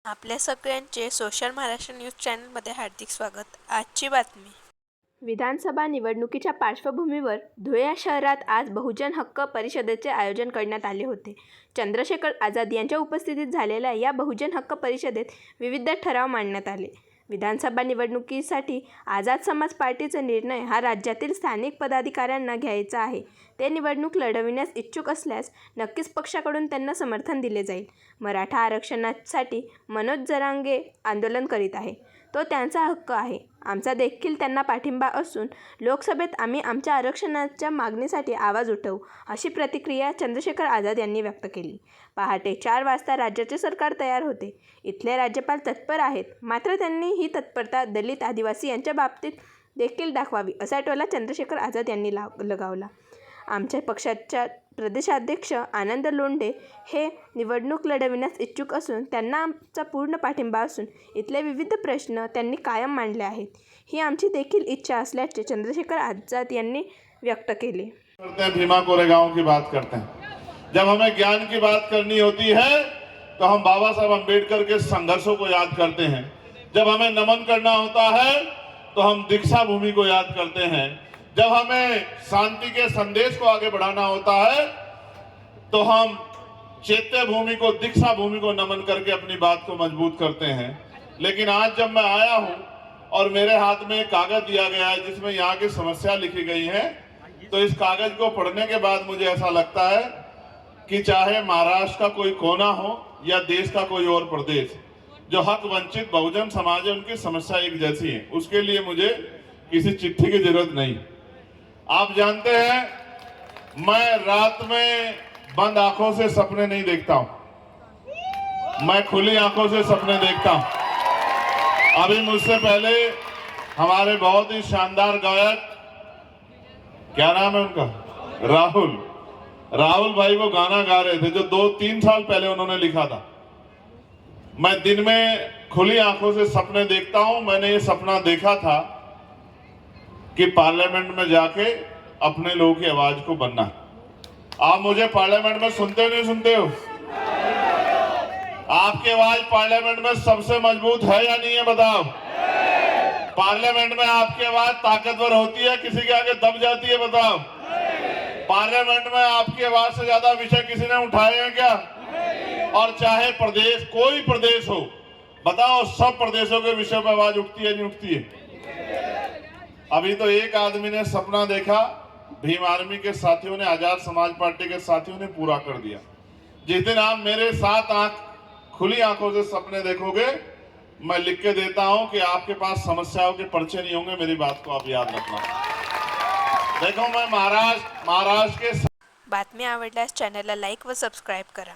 आपल्या सगळ्यांचे social Maharashtra news चॅनलमध्ये हार्दिक स्वागत। आजची बातमी। विधानसभा निवडणुकीच्या पार्श्वभूमीवर धुळे शहरात आज बहुजन हक्क परिषदेचे आयोजन करण्यात आले होते। चंद्रशेखर आझाद यांच्या उपस्थितीत झालेल्या या बहुजन हक्क परिषदेत विविध ठराव मांडण्यात आले। विधानसभा निवडणुकीसाठी आझाद समाज पार्टीचा निर्णय हा राज्यातील स्थानिक पदाधिकाऱ्यांना घ्यायचा आहे। ते निवडणूक लढविण्यास इच्छुक असल्यास नक्कीच पक्षाकडून त्यांना समर्थन दिले जाईल। मराठा आरक्षणासाठी मनोज जरांगे आंदोलन करीत आहे, तो त्यांचा हक्क आहे। आमचा देखील त्यांना पाठिंबा असून लोकसभेत आम्ही आमच्या आरक्षणाच्या मागणीसाठी आवाज उठवू, अशी प्रतिक्रिया चंद्रशेखर आझाद यांनी व्यक्त केली। पहाटे 4 वाजता राज्याचे सरकार तयार होते। इथले राज्यपाल तत्पर आहेत, मात्र त्यांनी ही तत्परता दलित आदिवासी यांच्या बाबतीत देखील दाखवावी, असा टोला चंद्रशेखर आझाद यांनी लगावला। आमच्या पक्षाच्या प्रदेशाध्यक्ष आनंद लोंढे हे निवडणूक लढविण्यास इच्छुक असून त्यांना आमचा पूर्ण पाठिंबा असून इथले विविध प्रश्न त्यांनी कायम मांडले आहेत, ही आमची देखील इच्छा असल्याचे चंद्रशेखर आझाद यांनी व्यक्त केले। भीमा कोरेगांव की बात करते हैं। जब हमें ज्ञान की बात करनी होती है तो हम बाबा साहब अम्बेडकर के संघर्षों को याद करते हैं। जब हमें नमन करना होता है तो हम दीक्षा भूमि को याद करते हैं। जब हमें शांति के संदेश को आगे बढ़ाना होता है तो हम चैत्य भूमि को, दीक्षा भूमि को नमन करके अपनी बात को मजबूत करते हैं। लेकिन आज जब मैं आया हूं और मेरे हाथ में एक कागज दिया गया है जिसमें यहाँ की समस्या लिखी गई है, तो इस कागज को पढ़ने के बाद मुझे ऐसा लगता है कि चाहे महाराष्ट्र का कोई कोना हो या देश का कोई और प्रदेश, जो हक वंचित बहुजन समाज है उनकी समस्या एक जैसी है। उसके लिए मुझे किसी चिट्ठी की जरूरत नहीं। आप जानते हैं मैं रात में बंद आंखों से सपने नहीं देखता हूं, मैं खुली आंखों से सपने देखता हूं। अभी मुझसे पहले हमारे बहुत ही शानदार गायक, क्या नाम है उनका, राहुल भाई, वो गाना गा रहे थे जो 2-3 साल पहले उन्होंने लिखा था। मैं दिन में खुली आंखों से सपने देखता हूं। मैंने ये सपना देखा था कि पार्लियामेंट में जाके अपने लोगों की आवाज को बनना। आप मुझे पार्लियामेंट में सुनते हो नहीं सुनते हो? आपकी आवाज पार्लियामेंट में सबसे मजबूत है या नहीं है, बताओ। पार्लियामेंट में आपकी आवाज ताकतवर होती है, किसी के आगे दब जाती है, बताओ। पार्लियामेंट में आपकी आवाज से ज्यादा विषय किसी ने उठाए हैं क्या? और चाहे प्रदेश, कोई प्रदेश हो, बताओ, सब प्रदेशों के विषय पर आवाज उठती है नहीं उठती है? अभी तो एक आदमी ने सपना देखा, भीम आर्मी के साथियों ने, आजाद समाज पार्टी के साथियों ने पूरा कर दिया। जिस दिन आप मेरे साथ खुली आंखों से सपने देखोगे, मैं लिख के देता हूं कि आपके पास समस्याओं के पर्चे नहीं होंगे। मेरी बात को आप याद रखना। देखो, मैं महाराष्ट्र के बातमी आवडल्यास चॅनलला लाईक व सबस्क्राईब करा।